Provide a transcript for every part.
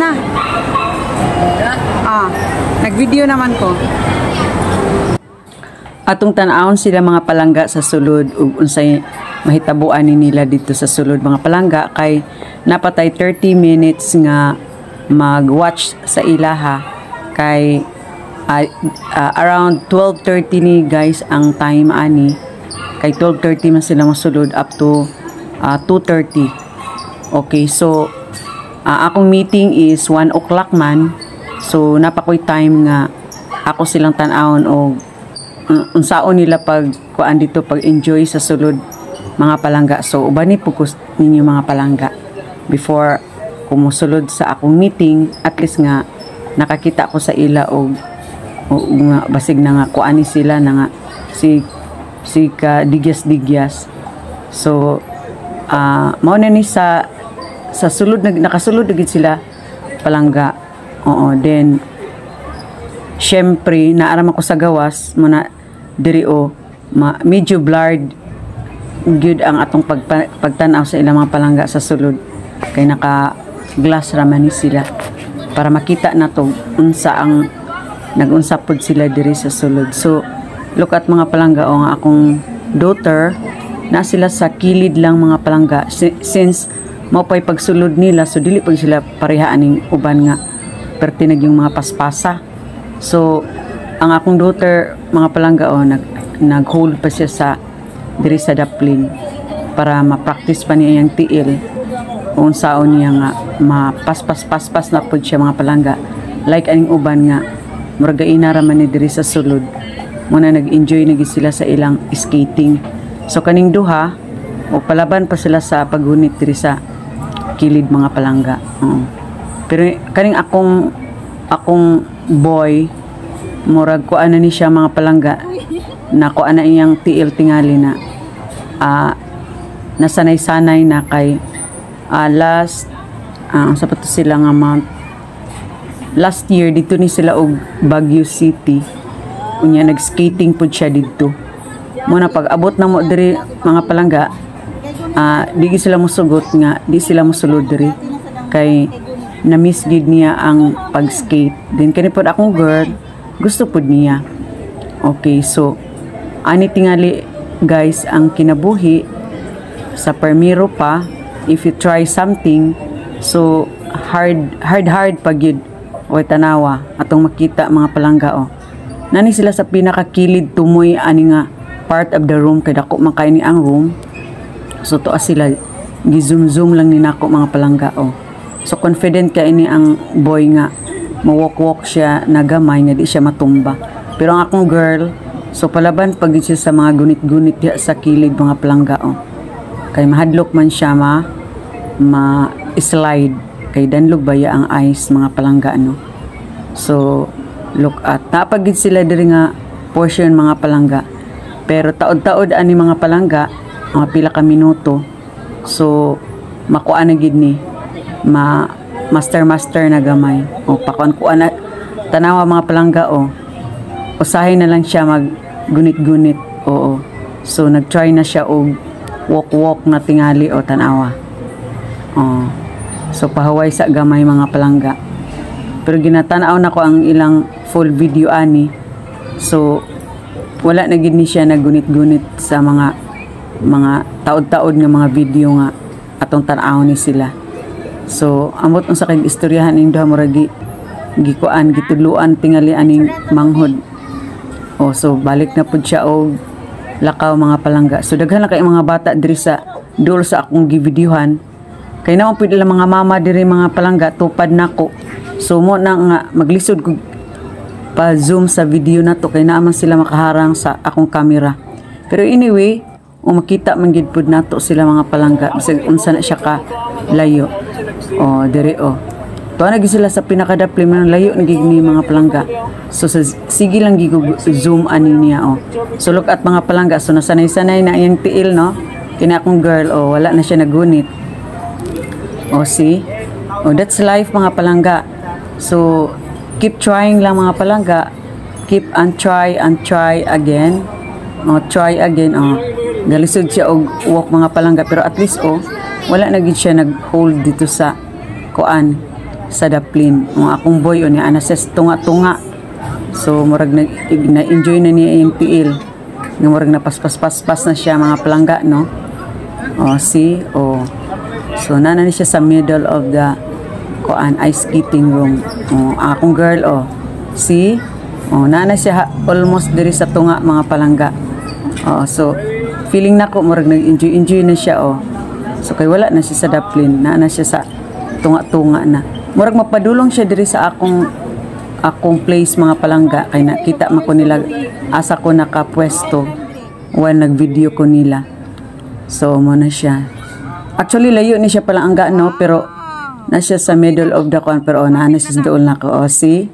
na. Nag-video naman ko. Atong tan-awon sila mga palangga sa sulod ug unsay mahitabuan nila dito sa sulod mga palangga kay napatay 30 minutes nga mag-watch sa ilaha kay around 12:30 ni guys ang time ani kay 12:30 man sila masulod up to 2:30. Okay, so akong meeting is 1 o'clock man, so napakoy time nga ako silang tan-awon og unsaon nila pag kuan dito pag enjoy sa sulod mga palangga. So ubani focus ninyo mga palangga before kumusulod sa akong meeting, at least nga nakakita ko sa ila og nga basig na nga kuan ni sila na nga si ka digyas. So mao na ni sa sulod nakasulod gid sila palangga. Oo, then syempre naaram ako sa gawas muna diri medyo blurred gyud ang atong pagtan-aw sa ilang mga palangga sa sulod kay naka glass raman ni sila para makita nato unsa ang nag-unsa pod sila diri sa sulod. So look at mga palangga nga akong daughter na sila sa kilid lang mga palangga since mao pay pagsulod nila, so dili pag sila parehaan ning uban nga pertinag yung mga paspasa. So ang akong daughter mga palangga nag-hold pa siya sa diri sa daplin para ma-practice pa niya yung tiil unsaon niya nga mapaspas na pod siya mga palangga like aning uban nga murag ina raman ni diri sa sulod muna nag-enjoy na sila sa ilang skating. So kaning duha o palaban pa sila sa pagunit diri sa kilid mga palangga. Pero kaning akong boy murag ko ana ni siya mga palangga na ko ana iyang tiil tingali na nasanay-sanay na kay last sapato sila nga last year dito ni sila og Baguio City unya nag-skating pud siya dito. Muna pag abot na mo diri mga palangga di sila mosugot nga di sila mosulod diri kay na-miss gid niya ang pag-skate. Then kani pod akong girl gusto pod niya. Okay, so ani tingali guys ang kinabuhi sa permiro pa if you try something so hard pag yun o tanawa atong makita mga palangga nani sila sa pinakakilid tumoy ani nga part of the room kay dako man kay ni ang room, so tuwa sila gi-zoom lang ni nako mga palangga so confident kay ini ang boy nga mawalk siya na gamay nga di siya matumba. Pero ang akong girl so palaban pag siya sa mga gunit-gunit sa kilid mga palangga kay mahadlok man siya ma-slide kay danlog baya ang ice mga palangga So look at napagid sila diri nga portion mga palangga, pero taod-taod ani mga palangga mga pila ka minuto so makuan na gid ni master na gamay pakuan na tanawa mga palangga usahay na lang siya mag gunit-gunit. So nag-try na siya og walk na tingali tanawa so pahaway sa gamay mga palangga, pero ginatanaw na ko ang ilang full video ani so wala na gid ni siya nagunit-gunit sa mga taod-taod nga mga video nga atong tan-aw ni sila. So amot unsa kay istoryahan ning duha murag gikuan gitudluan tingali aning manghod so balik na pud siya og lakaw mga palangga. So daghan na kay mga bata diri sa dul sa akong givideohan kay naman pud lang mga mama diri mga palangga tupad nako, so mo na nga maglisod ko pa zoom sa video na to kay naaman sila makaharang sa akong camera. Pero anyway makita man gid pud nato sila mga palangga bisag unsa na siya ka layo diri tuwa na gid sila sa pinakadaplim ng layo na gid ni mga palangga. So sige lang gid zoom ani niya so look at mga palangga, so nasanay-sanay na iyang tiil kina akong girl wala na siya nagunit see that's life mga palangga. So keep trying lang mga palangga, keep and try again try again galisod siya og walk mga palangga, pero at least wala na gid siya nag-hold dito sa kuan sa daplin. Ang akong boy o ni ana sa tunga-tunga. So murag na-enjoy na niya yung tiil. Nga murag na paspas na siya mga palangga, no? O see, o. So nana ni siya sa middle of the ice skating room. O akong girl, o. See? O nana siya almost diri sa tunga mga palangga. O so feeling nako murag nag-enjoy na siya, o. So kay wala na siya sa daplin, nana siya sa tunga-tunga na. Murag mapadulong siya diri sa akong place mga palangga kay nakita man ko nila asa ko nakapwesto when nag-video ko nila. So mo na siya. Actually layo ni siya palangga, no, pero na siya sa middle of the pero naana siya doon na ko. O see?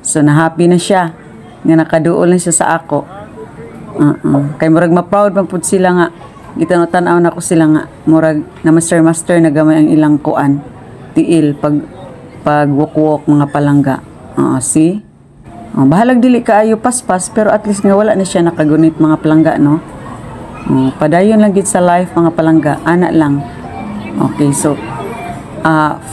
So na happy na siya nga nakaduol na siya sa ako. Kay murag ma-proud man pud sila nga gitan-tanaw na ko sila nga murag na master na gamay ang ilang kuan tiil pag walk mga palangga. See? Bahalag dili kaayo paspas pero at least nga wala na siya nakagunit mga palangga, no? Padayon lang gid sa life mga palangga, ana lang. Okay, so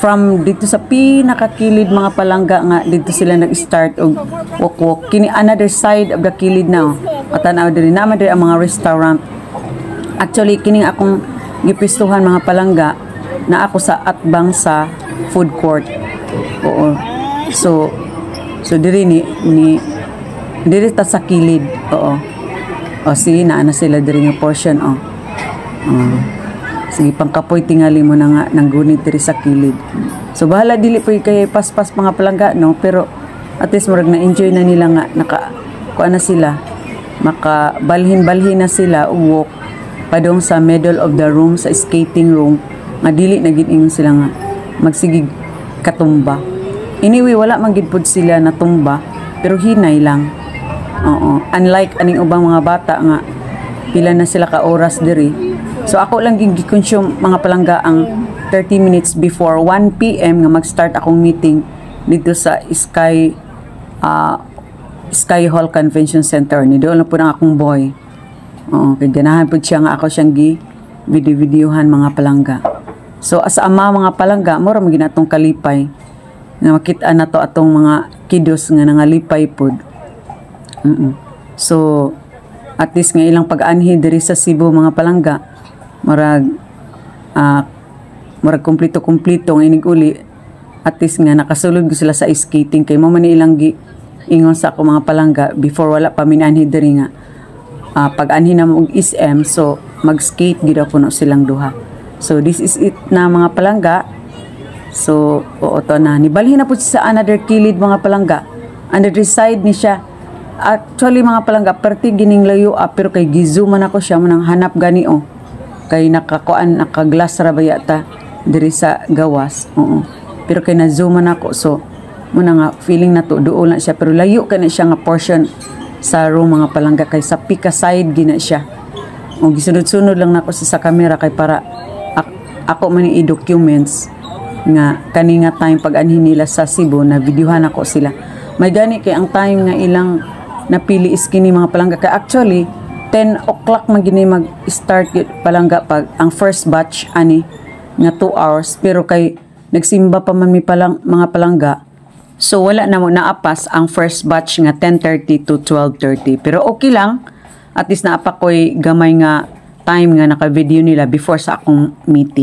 from dito sa pinakakilid mga palangga nga dito sila nag-start og walk kini another side of the kilid now. Atanaw diri naman diri ang mga restaurant. Actually kining akong gipistuhan mga palangga na ako sa atbang sa food court. Oo. So diri ni diri ta sa kilid. Oo. O sige na sila diri nga portion, o. Sige pangkapoy tingali mo na nga nang gunit diri sa kilid. So bahala dili poy kay paspas mga palangga, no, pero at least murag na enjoy na nila nga kuan na sila, makabalhin na sila walk padong sa middle of the room sa skating room nga dili na gid ingon sila nga magsigig katumba. Anyway, wala man gid pud sila natumba, pero hinay lang. Oo. Unlike aning ubang mga bata nga pila na sila ka oras diri. So ako lang gi-consume mga palangga ang 30 minutes before 1 PM nga mag-start akong meeting dito sa Sky Hall Convention Center. Ni doon lang po ang akong boy. Oo, kay ganahan pud siya nga ako siyang video-videohan mga palangga. So as ama mga palangga, mura man ginatong kalipay nga makita na to atong mga kiddos nga nangalipay pod. So at least nga ilang pag-anhi diri sa Cebu mga palangga, murag kumpleto nga inig uli. At least nga nakasulod ko sila sa skating kay mo man ilang ingon sa ako mga palangga before wala pa minanhi diri nga pag-anhi na mo og SM, so mag-skate gid ako no silang duha. So this is it na mga palangga. So oo to na nibalhin na po sa another kilid mga palangga. Under the side ni siya. Actually mga palangga perti gining layo pero kay gizuman ako siya mo nang hanap gani, o. Kay naka-glass ra ba yata diri sa gawas. Oo. Pero kay na-zooman ako, so muna nga feeling na to duol na siya pero layo ka na siya nga portion sa room mga palangga kay sa pika side gina siya. O gisunod-sunod lang nako sa camera kay para ako man i-documents nga kani nga time pag-anhin nila sa Cebu na videohan ako sila. May gani kay ang time nga ilang napili is kini mga palangga kay actually 10 o'clock man gini mag-start palangga pag ang first batch ani nga 2 hours pero kay nagsimba pa man mi mga palangga. So wala na mo naapas ang first batch nga 10:30 to 12:30. Pero okay lang. At least naapa ko'y gamay nga time nga naka-video nila before sa akong meeting.